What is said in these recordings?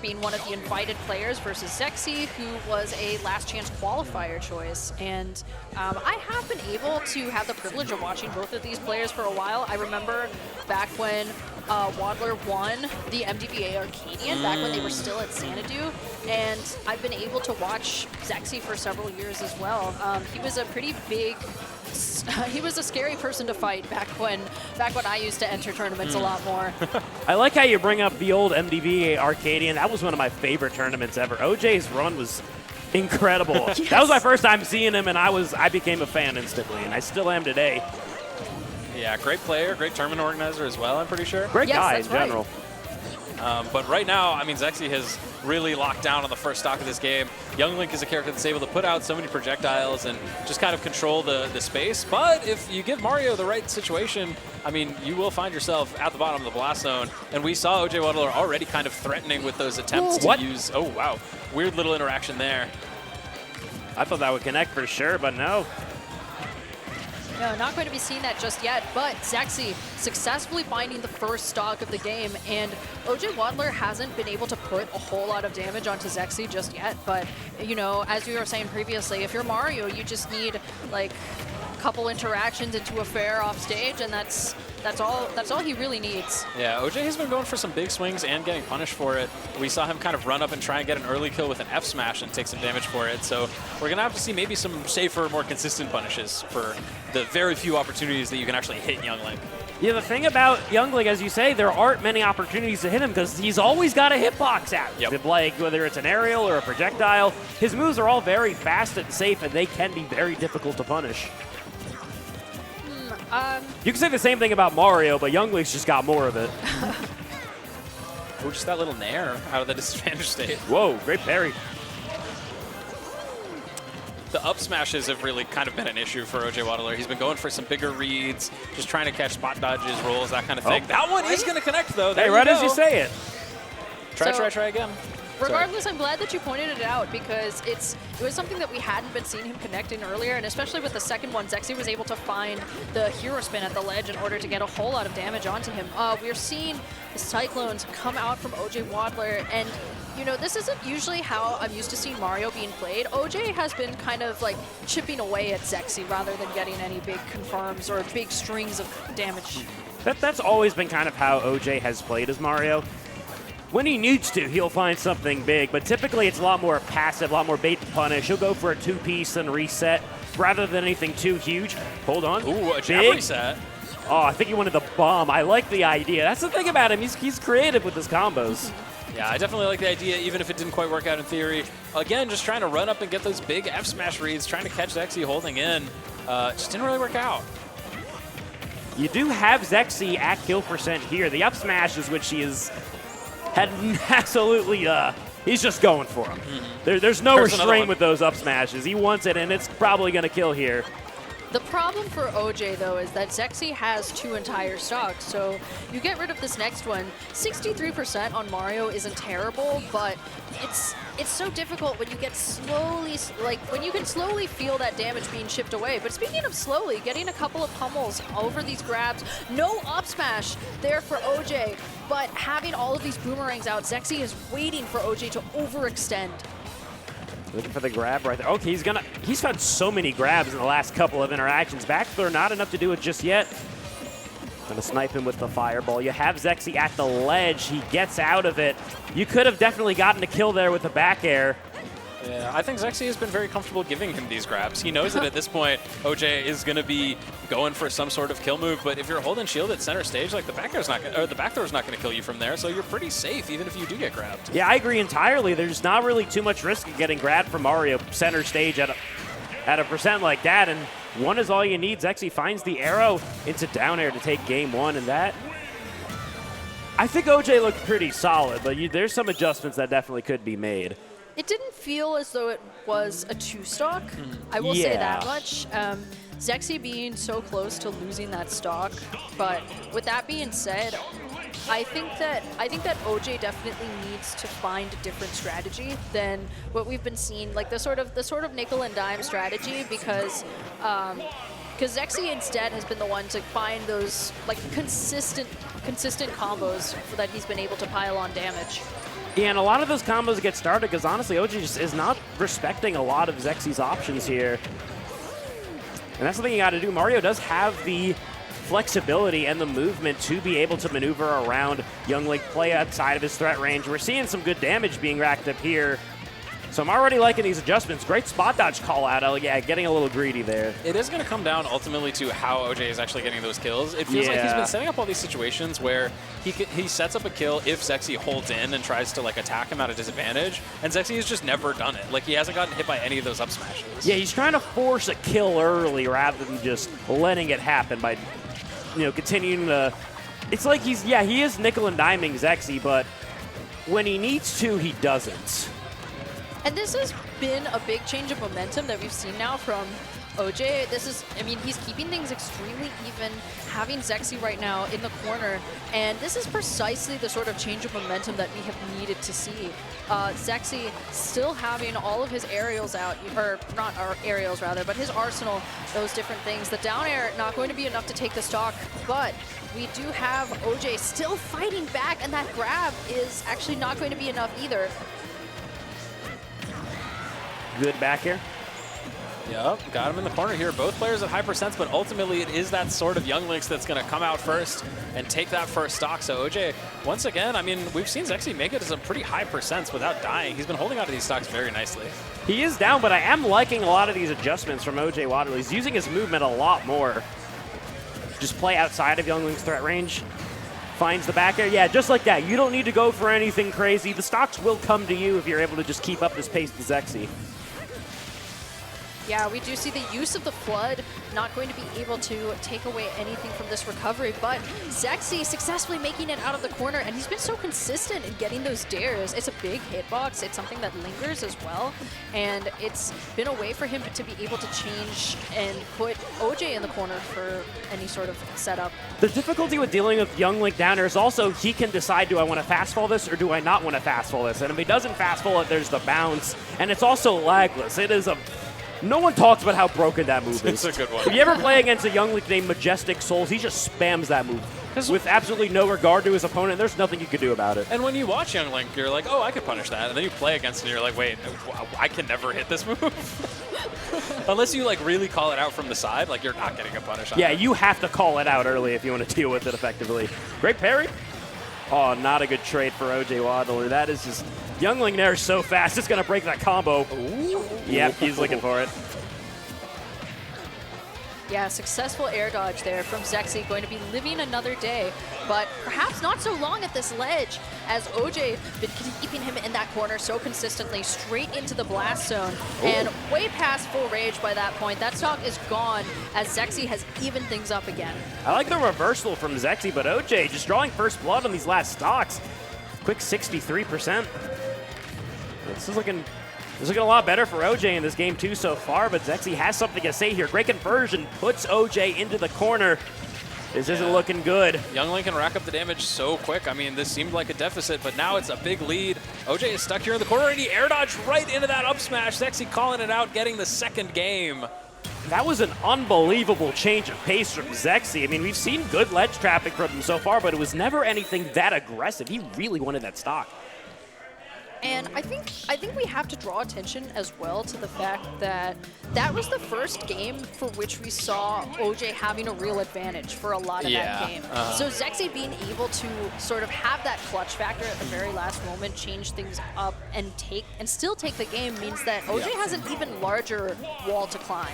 being one of the invited players versus Zexyyy, who was a last chance qualifier choice. And I have been able to have the privilege of watching both of these players for a while. I remember back when Ojwaddler won the MDVA Arcadian, back when they were still at Xanadu, and I've been able to watch Zexyyy for several years as well. He was a pretty big, he was a scary person to fight back when I used to enter tournaments a lot more. I like how you bring up the old MDVA Arcadian. That was one of my favorite tournaments ever. OJ's run was incredible. Yes. That was my first time seeing him, and I became a fan instantly, and I still am today. Yeah, great player, great tournament organizer as well, I'm pretty sure. Great guy in general. But right now, I mean, Zexyyy has really locked down on the first stock of this game. Young Link is a character that's able to put out so many projectiles and just kind of control the space. But if you give Mario the right situation, I mean, you will find yourself at the bottom of the blast zone. And we saw Ojwaddler already kind of threatening with those attempts to use... Oh, wow. Weird little interaction there. I thought that would connect for sure, but no. No, not going to be seeing that just yet, but Zexyyy successfully finding the first stock of the game, and Ojwaddler hasn't been able to put a whole lot of damage onto Zexyyy just yet, but, you know, as we were saying previously, if you're Mario, you just need, like, a couple interactions into a fair off stage, and that's all he really needs. Yeah, OJ has been going for some big swings and getting punished for it. We saw him kind of run up and try and get an early kill with an F smash and take some damage for it. So we're going to have to see maybe some safer, more consistent punishes for the very few opportunities that you can actually hit Young Link. Yeah, the thing about Young Link, as you say, there aren't many opportunities to hit him because he's always got a hitbox out. Yep. Like, whether it's an aerial or a projectile, his moves are all very fast and safe, and they can be very difficult to punish. You can say the same thing about Mario, but Young Link's just got more of it. Oh, just that little nair out of the disadvantage state. Whoa, great parry. The up smashes have really kind of been an issue for Ojwaddler. He's been going for some bigger reads, just trying to catch spot dodges, rolls, that kind of thing. That one is going to connect, though. Hey, right as you say it. Try again. Regardless, I'm glad that you pointed it out because it was something that we hadn't been seeing him connecting earlier, and especially with the second one, Zexyyy was able to find the hero spin at the ledge in order to get a whole lot of damage onto him. We're seeing the Cyclones come out from Ojwaddler, and you know, this isn't usually how I'm used to seeing Mario being played. OJ has been kind of like chipping away at Zexyyy rather than getting any big confirms or big strings of damage. That's always been kind of how OJ has played as Mario. When he needs to, he'll find something big, but typically it's a lot more passive, a lot more bait and punish. He'll go for a two-piece and reset rather than anything too huge. Hold on. Ooh, a jab reset. Oh, I think he wanted the bomb. I like the idea. That's the thing about him. He's creative with his combos. Yeah, I definitely like the idea, even if it didn't quite work out in theory. Again, just trying to run up and get those big F smash reads, trying to catch Zexyyy holding in. Just didn't really work out. You do have Zexyyy at kill percent here. The up smash is which he is... had absolutely, he's just going for him. There's no restraint with those up smashes. He wants it, and it's probably going to kill here. The problem for OJ, though, is that Zexyyy has 2 entire stocks, so you get rid of this next one. 63% on Mario isn't terrible, but it's so difficult when you get slowly, like, when you can slowly feel that damage being chipped away. But speaking of slowly, getting a couple of pummels over these grabs, no up smash there for OJ, but having all of these boomerangs out, Zexyyy is waiting for OJ to overextend. Looking for the grab right there. Okay, he's found so many grabs in the last couple of interactions. Back throw, not enough to do it just yet. Gonna snipe him with the fireball. You have Zexyyy at the ledge. He gets out of it. You could have definitely gotten a kill there with the back air. Yeah, I think Zexyyy has been very comfortable giving him these grabs. He knows that at this point, OJ is going to be going for some sort of kill move, but if you're holding shield at center stage, like the back throw's not going to kill you from there, so you're pretty safe even if you do get grabbed. Yeah, I agree entirely. There's not really too much risk of getting grabbed from Mario center stage at a percent like that, and 1 is all you need. Zexyyy finds the arrow into down air to take game 1, and that... I think OJ looked pretty solid, but there's some adjustments that definitely could be made. It didn't feel as though it was a 2-stock. I will say that much. Zexyyy being so close to losing that stock, but with that being said, I think that OJ definitely needs to find a different strategy than what we've been seeing, like the sort of nickel and dime strategy, because Zexyyy instead has been the one to find those like consistent combos that he's been able to pile on damage. Yeah, and a lot of those combos get started because honestly, OJ just is not respecting a lot of Zexyy's options here. And that's something you got to do. Mario does have the flexibility and the movement to be able to maneuver around Young Link, play outside of his threat range. We're seeing some good damage being racked up here. So I'm already liking these adjustments. Great spot dodge call out. Yeah, getting a little greedy there. It is going to come down ultimately to how OJ is actually getting those kills. It feels like he's been setting up all these situations where he sets up a kill if Zexyyy holds in and tries to like attack him at a disadvantage, and Zexyyy has just never done it. Like he hasn't gotten hit by any of those up smashes. Yeah, he's trying to force a kill early rather than just letting it happen by, continuing to. It's like he is nickel and diming Zexyyy, but when he needs to, he doesn't. And this has been a big change of momentum that we've seen now from OJ. He's keeping things extremely even, having Zexyyy right now in the corner, and this is precisely the sort of change of momentum that we have needed to see. Zexyyy still having all of his aerials out, or not our aerials rather, but his arsenal, those different things. The down air not going to be enough to take the stock, but we do have OJ still fighting back, and that grab is actually not going to be enough either. Good back here. Yep, got him in the corner here. Both players at high percents, but ultimately it is that sort of Young Links that's going to come out first and take that first stock. So OJ, once again, we've seen Zexyyy make it to some pretty high percents without dying. He's been holding on to these stocks very nicely. He is down, but I am liking a lot of these adjustments from Ojwaddler. He's using his movement a lot more. Just play outside of Young Link's threat range. Finds the back air. Yeah, just like that. You don't need to go for anything crazy. The stocks will come to you if you're able to just keep up this pace with Zexyyy. Yeah, we do see the use of the Flood not going to be able to take away anything from this recovery, but Zexyyy successfully making it out of the corner, and he's been so consistent in getting those dares. It's a big hitbox. It's something that lingers as well, and it's been a way for him to be able to change and put OJ in the corner for any sort of setup. The difficulty with dealing with Young Link downer is also he can decide, do I want to fast fall this or do I not want to fast fall this? And if he doesn't fast fall it, there's the bounce, and it's also lagless. It is a... No one talks about how broken that move is. It's a good one. If you ever play against a Young Link named Majestic Souls, he just spams that move with absolutely no regard to his opponent. There's nothing you can do about it. And when you watch Young Link, you're like, oh, I could punish that. And then you play against it and you're like, wait, I can never hit this move. Unless you like really call it out from the side, like you're not getting a punish on it. You have to call it out early if you want to deal with it effectively. Great parry. Oh, not a good trade for Ojwaddler. That is just... Young Link there is so fast, it's going to break that combo. Ooh. Yep, he's looking for it. Yeah, successful air dodge there from Zexyyy, going to be living another day, but perhaps not so long at this ledge, as OJ been keeping him in that corner so consistently, straight into the blast zone, and way past full rage by that point. That stock is gone, as Zexyyy has evened things up again. I like the reversal from Zexyyy, but OJ just drawing first blood on these last stocks. Quick 63%. This is looking a lot better for OJ in this game too so far, but Zexyyy has something to say here. Great conversion, puts OJ into the corner. This isn't looking good. Young Link can rack up the damage so quick. This seemed like a deficit, but now it's a big lead. OJ is stuck here in the corner, and he air dodged right into that up smash. Zexyyy calling it out, getting the second game. That was an unbelievable change of pace from Zexyyy. We've seen good ledge traffic from him so far, but it was never anything that aggressive. He really wanted that stock. And I think we have to draw attention as well to the fact that that was the first game for which we saw OJ having a real advantage for a lot of that game. So Zexyyy being able to sort of have that clutch factor at the very last moment, change things up, and still take the game means that OJ has an even larger wall to climb.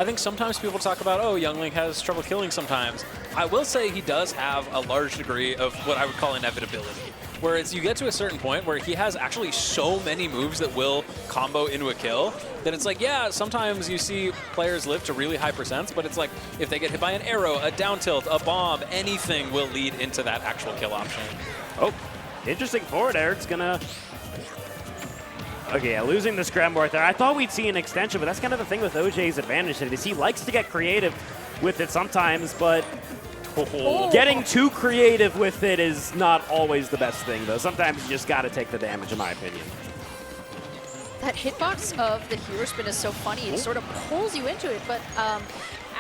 I think sometimes people talk about, oh, Young Link has trouble killing sometimes. I will say he does have a large degree of what I would call inevitability. Whereas you get to a certain point where he has actually so many moves that will combo into a kill that it's like, yeah, sometimes you see players live to really high percents, but it's like if they get hit by an arrow, a down tilt, a bomb, anything will lead into that actual kill option. Oh, interesting forward air. It's gonna... Okay, yeah, losing the scramble right there. I thought we'd see an extension, but that's kind of the thing with OJ's advantage is he likes to get creative with it sometimes, but... Getting too creative with it is not always the best thing, though. Sometimes you just got to take the damage, in my opinion. That hitbox of the hero spin is so funny. It sort of pulls you into it, but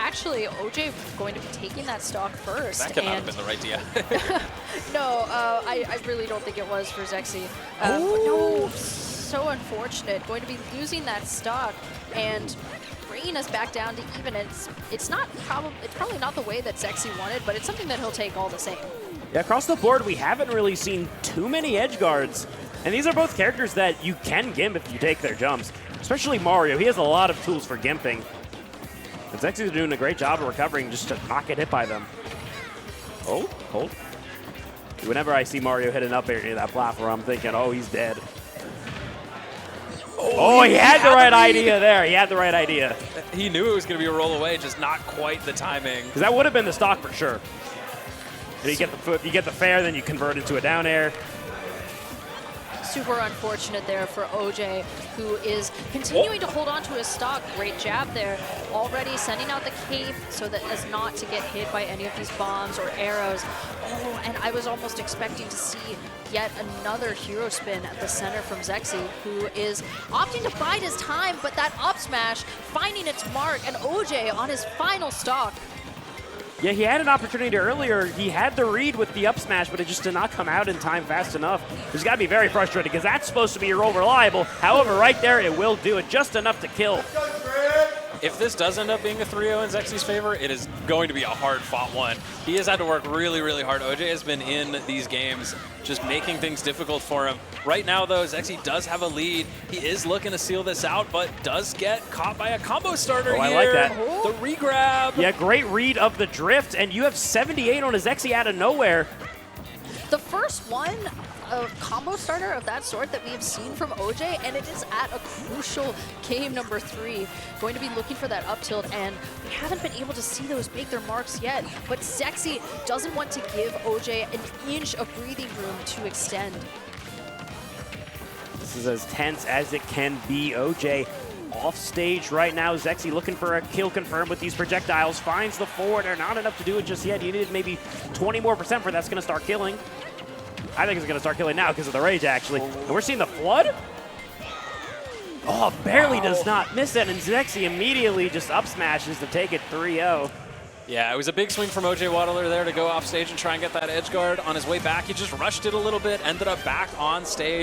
actually, OJ going to be taking that stock first. That could not have been the right idea. No, I really don't think it was for Zexyyy. No, so unfortunate. Going to be losing that stock and bringing us back down to even. It's probably not the way that Zexyyy wanted, but it's something that he'll take all the same. Yeah, across the board, we haven't really seen too many edge guards. And these are both characters that you can gimp if you take their jumps. Especially Mario. He has a lot of tools for gimping. And Zexyyy's doing a great job of recovering just to not get hit by them. Oh, hold. Whenever I see Mario hit an up air near that platform, I'm thinking, oh, he's dead. Oh, he had the right idea there. He had the right idea. He knew it was going to be a roll away, just not quite the timing. Because that would have been the stock for sure. You get the fair, then you convert into a down air. Super unfortunate there for OJ, who is continuing to hold on to his stock. Great jab there. Already sending out the cape so that as not to get hit by any of these bombs or arrows. Oh, and I was almost expecting to see yet another hero spin at the center from Zexyyy, who is opting to bide his time, but that up smash finding its mark, and OJ on his final stock. Yeah, he had an opportunity earlier. He had the read with the up smash, but it just did not come out in time fast enough. He's got to be very frustrated because that's supposed to be your reliable. However, right there, it will do it just enough to kill. If this does end up being a 3-0 in Zexyyy's favor, it is going to be a hard-fought one. He has had to work really, really hard. OJ has been in these games just making things difficult for him. Right now, though, Zexyyy does have a lead. He is looking to seal this out, but does get caught by a combo starter here. I like that. The re-grab. Yeah, great read of the drift, and you have 78 on a Zexyyy out of nowhere. The first one, a combo starter of that sort that we have seen from OJ, and it is at a crucial game number 3. Going to be looking for that up tilt, and we haven't been able to see those make their marks yet, but Zexyyy doesn't want to give OJ an inch of breathing room to extend. This is as tense as it can be. OJ off stage right now. Zexyyy looking for a kill confirmed with these projectiles. Finds the forward air. Not enough to do it just yet. You need maybe 20 more % for that's going to start killing. I think it's going to start killing now because of the rage, actually. And we're seeing the flood. Oh, barely does not miss it. And Zexyyy immediately just up smashes to take it 3-0. Yeah, it was a big swing from Ojwaddler there to go off stage and try and get that edge guard on his way back. He just rushed it a little bit, ended up back on stage.